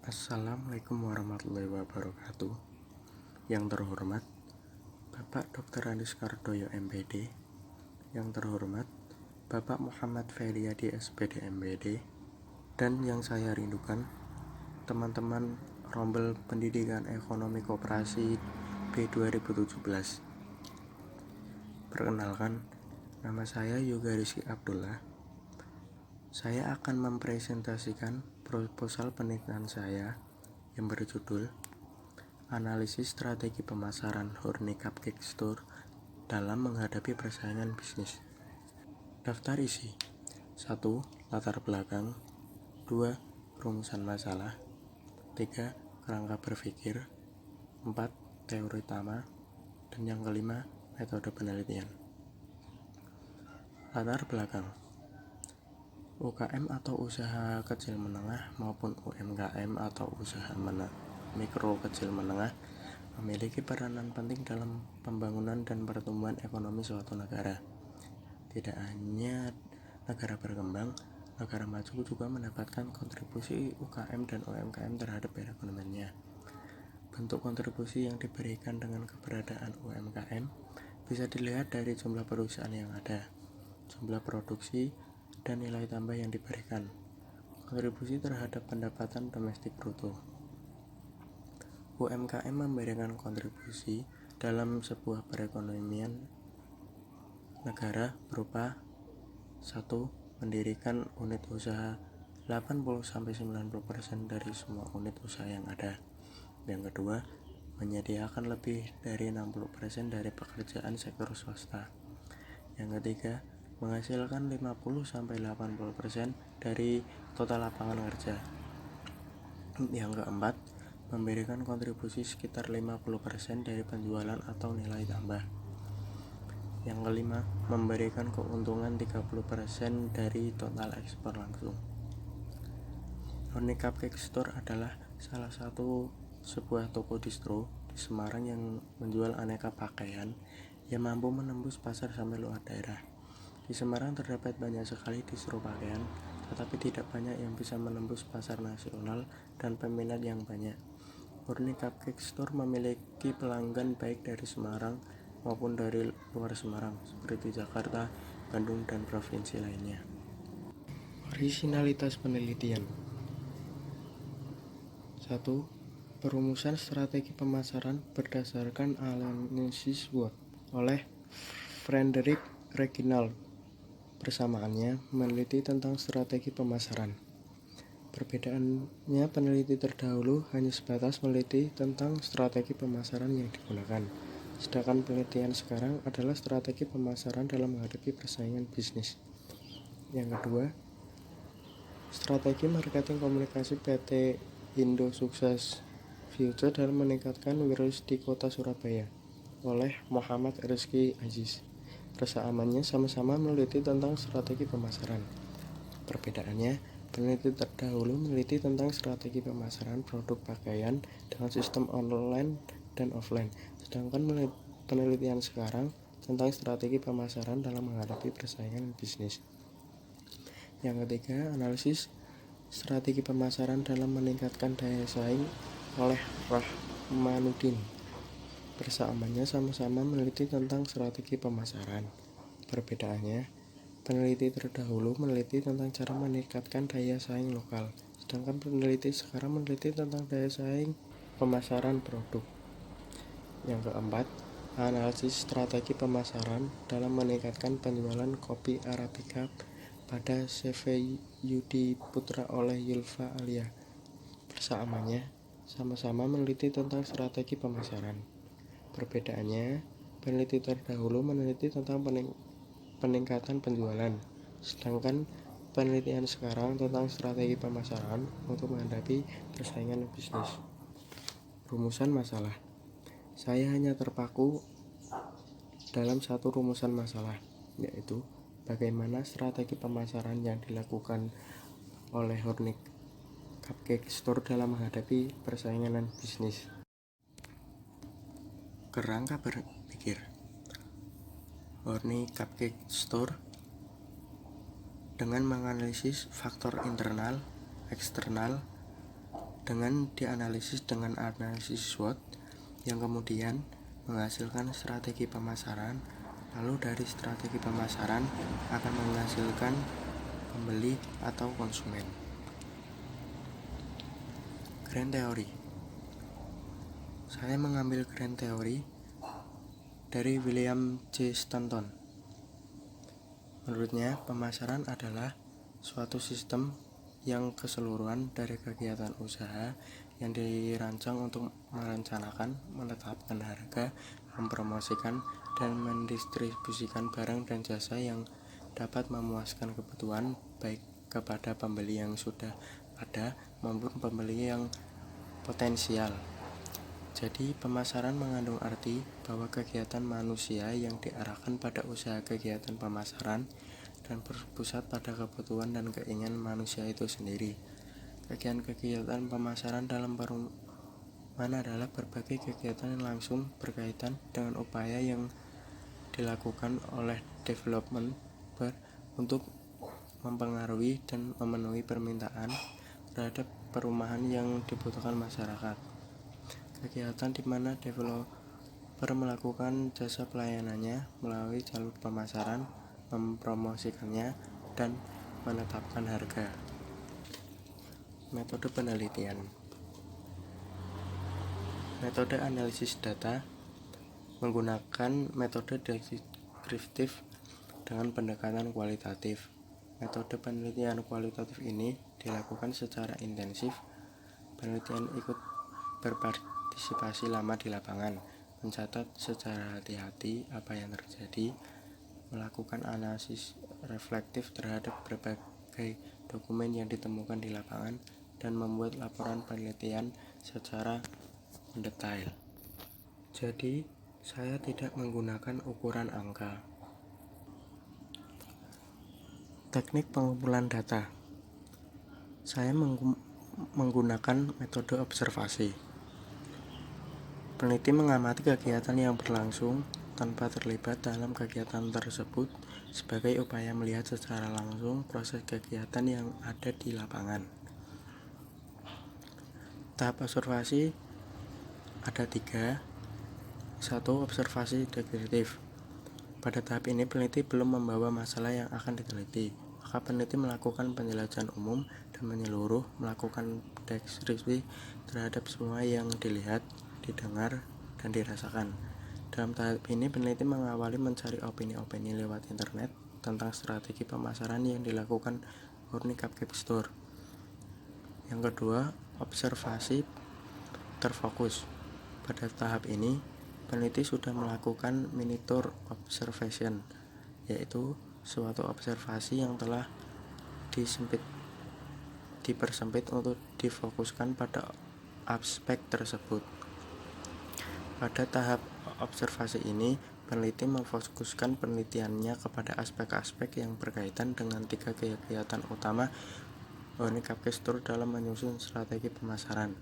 Assalamualaikum warahmatullahi wabarakatuh. Yang terhormat Bapak Dr. Andis Kardoyo MPD, yang terhormat Bapak Muhammad Feriadi SPD MPD, dan yang saya rindukan teman-teman Rombel Pendidikan Ekonomi Koperasi B 2017. Perkenalkan, nama saya Yoga Rizky Abdullah. Saya akan mempresentasikan proposal penelitian saya yang berjudul Analisis Strategi Pemasaran Horny Cupcake Store dalam menghadapi persaingan bisnis. Daftar isi: 1. Latar belakang. 2. Rumusan masalah. 3. Kerangka berpikir. 4. Teori utama. Dan yang kelima, metode penelitian. Latar belakang. UKM atau usaha kecil menengah maupun UMKM atau usaha mikro kecil menengah memiliki peranan penting dalam pembangunan dan pertumbuhan ekonomi suatu negara. Tidak hanya negara berkembang, negara maju juga mendapatkan kontribusi UKM dan UMKM terhadap perekonomiannya. Bentuk kontribusi yang diberikan dengan keberadaan UMKM bisa dilihat dari jumlah perusahaan yang ada, jumlah produksi, dan nilai tambah yang diberikan. Kontribusi terhadap pendapatan domestik bruto. UMKM memberikan kontribusi dalam sebuah perekonomian negara berupa 1. Mendirikan unit usaha 80-90% dari semua unit usaha yang ada. Yang kedua, menyediakan lebih dari 60% dari pekerjaan sektor swasta. Yang ketiga, menghasilkan 50-80% dari total lapangan kerja. Yang keempat, memberikan kontribusi sekitar 50% dari penjualan atau nilai tambah. Yang kelima, memberikan keuntungan 30% dari total ekspor langsung. Horny Cupcake Store adalah salah satu sebuah toko distro di Semarang yang menjual aneka pakaian yang mampu menembus pasar sampai luar daerah. Di Semarang terdapat banyak sekali distro pakaian, tetapi tidak banyak yang bisa menembus pasar nasional dan peminat yang banyak. Horny Cupcake Store memiliki pelanggan baik dari Semarang maupun dari luar Semarang, seperti Jakarta, Bandung, dan provinsi lainnya. Originalitas penelitian. 1. Perumusan strategi pemasaran berdasarkan analisis SWOT oleh Frederick Reginald. Persamaannya meneliti tentang strategi pemasaran. Perbedaannya, peneliti terdahulu hanya sebatas meneliti tentang strategi pemasaran yang digunakan, sedangkan penelitian sekarang adalah strategi pemasaran dalam menghadapi persaingan bisnis. Yang kedua, strategi marketing komunikasi PT Indo Sukses Future dalam meningkatkan virus di kota Surabaya oleh Muhammad Rizky Aziz. Persamaannya sama-sama meneliti tentang strategi pemasaran. Perbedaannya, peneliti terdahulu meneliti tentang strategi pemasaran produk pakaian dengan sistem online dan offline, sedangkan penelitian sekarang tentang strategi pemasaran dalam menghadapi persaingan bisnis. Yang ketiga, analisis strategi pemasaran dalam meningkatkan daya saing oleh Rahmanuddin. Persamaannya sama-sama meneliti tentang strategi pemasaran. Perbedaannya, peneliti terdahulu meneliti tentang cara meningkatkan daya saing lokal, sedangkan peneliti sekarang meneliti tentang daya saing pemasaran produk. Yang keempat, analisis strategi pemasaran dalam meningkatkan penjualan kopi Arabica pada CV Yudi Putra oleh Yulfa Alia. Persamaannya sama-sama meneliti tentang strategi pemasaran. Perbedaannya, peneliti terdahulu meneliti tentang peningkatan penjualan, sedangkan penelitian sekarang tentang strategi pemasaran untuk menghadapi persaingan bisnis. Rumusan masalah. Saya hanya terpaku dalam satu rumusan masalah, yaitu bagaimana strategi pemasaran yang dilakukan oleh Horny Cupcake Store dalam menghadapi persaingan bisnis. Kerangka berpikir. Horny Cupcake Store dengan menganalisis faktor internal, eksternal, dengan dianalisis dengan analisis SWOT yang kemudian menghasilkan strategi pemasaran. Lalu dari strategi pemasaran akan menghasilkan pembeli atau konsumen. Grand Theory. Saya mengambil Grand Theory dari William J. Stanton. Menurutnya, pemasaran adalah suatu sistem yang keseluruhan dari kegiatan usaha yang dirancang untuk merencanakan, menetapkan harga, mempromosikan, dan mendistribusikan barang dan jasa yang dapat memuaskan kebutuhan baik kepada pembeli yang sudah ada maupun pembeli yang potensial. Jadi, pemasaran mengandung arti bahwa kegiatan manusia yang diarahkan pada usaha kegiatan pemasaran dan berpusat pada kebutuhan dan keinginan manusia itu sendiri. Kegiatan pemasaran dalam perumahan adalah berbagai kegiatan yang langsung berkaitan dengan upaya yang dilakukan oleh developer untuk mempengaruhi dan memenuhi permintaan terhadap perumahan yang dibutuhkan masyarakat. Kegiatan di mana developer melakukan jasa pelayanannya melalui jalur pemasaran, mempromosikannya, dan menetapkan harga. Metode penelitian. Metode analisis data menggunakan metode deskriptif dengan pendekatan kualitatif. Metode penelitian kualitatif ini dilakukan secara intensif. Penelitian ikut berpartisipasi lama di lapangan, mencatat secara hati-hati apa yang terjadi, melakukan analisis reflektif terhadap berbagai dokumen yang ditemukan di lapangan, dan membuat laporan penelitian secara mendetail. Jadi, saya tidak menggunakan ukuran angka. Teknik pengumpulan data. Saya menggunakan metode observasi. Peneliti mengamati kegiatan yang berlangsung tanpa terlibat dalam kegiatan tersebut sebagai upaya melihat secara langsung proses kegiatan yang ada di lapangan. Tahap observasi ada 3. 1. Observasi deskriptif. Pada tahap ini peneliti belum membawa masalah yang akan diteliti, maka peneliti melakukan penjelasan umum dan menyeluruh, melakukan deskripsi terhadap semua yang dilihat, didengar, dan dirasakan. Dalam tahap ini peneliti mengawali mencari opini-opini lewat internet tentang strategi pemasaran yang dilakukan murni Cupcake Store. Yang kedua, observasi terfokus. Pada tahap ini peneliti sudah melakukan miniatur observation, yaitu suatu observasi yang telah dipersempit untuk difokuskan pada aspek tersebut. Pada tahap observasi ini, peneliti memfokuskan penelitiannya kepada aspek-aspek yang berkaitan dengan 3 kegiatan utama Honey Cupcake Store dalam menyusun strategi pemasaran.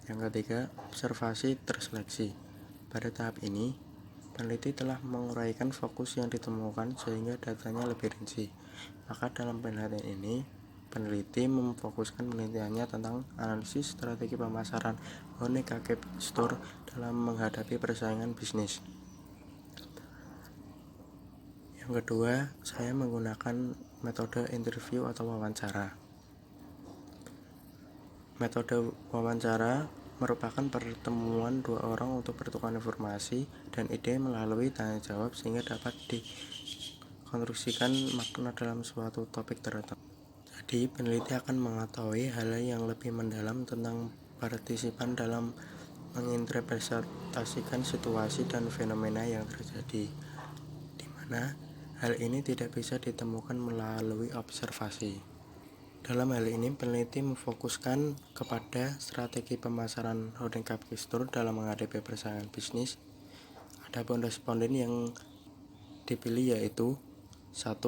Yang ketiga, observasi terseleksi. Pada tahap ini, peneliti telah menguraikan fokus yang ditemukan sehingga datanya lebih rinci. Maka dalam penelitian ini, peneliti memfokuskan penelitiannya tentang analisis strategi pemasaran Honey Cupcake Store dalam menghadapi persaingan bisnis. Yang kedua, saya menggunakan metode interview atau wawancara. Metode wawancara merupakan pertemuan 2 orang untuk bertukar informasi dan ide melalui tanya jawab sehingga dapat dikonstruksikan makna dalam suatu topik tertentu. Jadi, peneliti akan mengetahui hal yang lebih mendalam tentang partisipan dalam menginterpretasikan situasi dan fenomena yang terjadi, di mana hal ini tidak bisa ditemukan melalui observasi. Dalam hal ini, peneliti memfokuskan kepada strategi pemasaran Honey Cupcake Store dalam menghadapi persaingan bisnis. Adapun responden yang dipilih yaitu 1.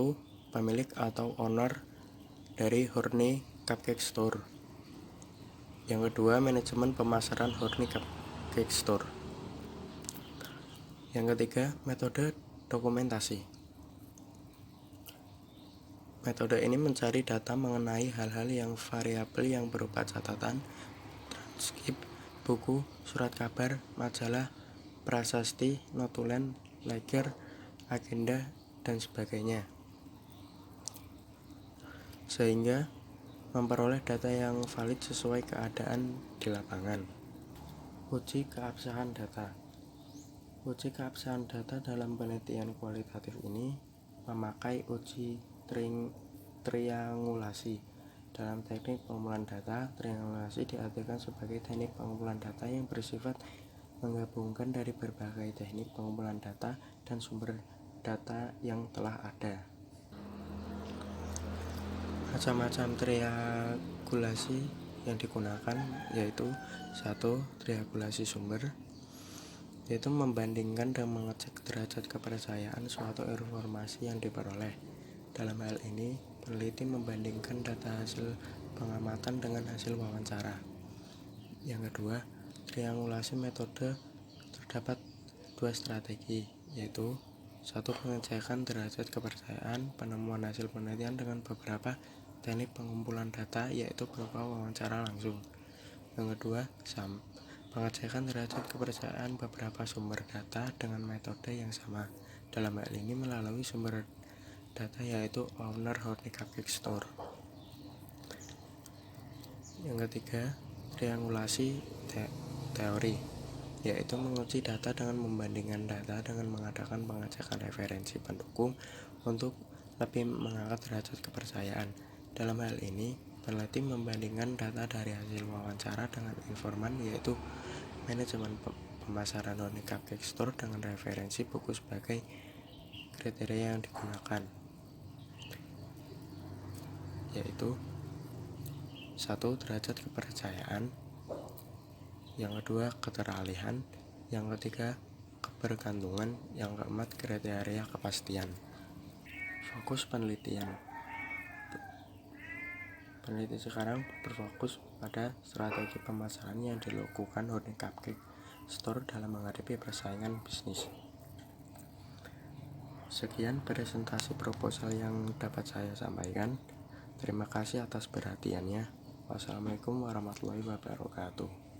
Pemilik atau owner dari Honey Cupcake Store. Yang kedua, manajemen pemasaran Honey Cupcake Store. Yang ketiga, metode dokumentasi. Metode ini mencari data mengenai hal-hal yang variabel yang berupa catatan, skip, buku, surat kabar, majalah, prasasti, notulen, leger, agenda, dan sebagainya, sehingga memperoleh data yang valid sesuai keadaan di lapangan. Uji keabsahan data. Uji keabsahan data dalam penelitian kualitatif ini memakai uji triangulasi. Dalam teknik pengumpulan data, triangulasi diartikan sebagai teknik pengumpulan data yang bersifat menggabungkan dari berbagai teknik pengumpulan data dan sumber data yang telah ada. Macam-macam triangulasi yang digunakan yaitu 1. Triangulasi sumber, yaitu membandingkan dan mengecek derajat kepercayaan suatu informasi yang diperoleh. Dalam hal ini, peneliti membandingkan data hasil pengamatan dengan hasil wawancara. Yang kedua, triangulasi metode. Terdapat 2 strategi, yaitu 1. Pengecekan derajat kepercayaan penemuan hasil penelitian dengan beberapa teknik pengumpulan data, yaitu berupa wawancara langsung. Yang kedua, pengecekan derajat kepercayaan beberapa sumber data dengan metode yang sama. Dalam hal ini melalui sumber data yaitu owner Horny Cupcake Store. Yang ketiga, triangulasi teori, yaitu menguji data dengan membandingkan data dengan mengadakan pengecekan referensi pendukung untuk lebih mengangkat derajat kepercayaan. Dalam hal ini, peneliti membandingkan data dari hasil wawancara dengan informan, yaitu manajemen pemasaran Horny Cupcake Store dengan referensi buku sebagai kriteria yang digunakan, yaitu 1. Derajat kepercayaan, yang kedua keteralihan, yang ketiga kebergantungan, yang keempat kriteria kepastian. Fokus penelitian. Peneliti sekarang berfokus pada strategi pemasaran yang dilakukan Horny Cupcake Store dalam menghadapi persaingan bisnis. Sekian presentasi proposal yang dapat saya sampaikan. Terima kasih atas perhatiannya. Wassalamualaikum warahmatullahi wabarakatuh.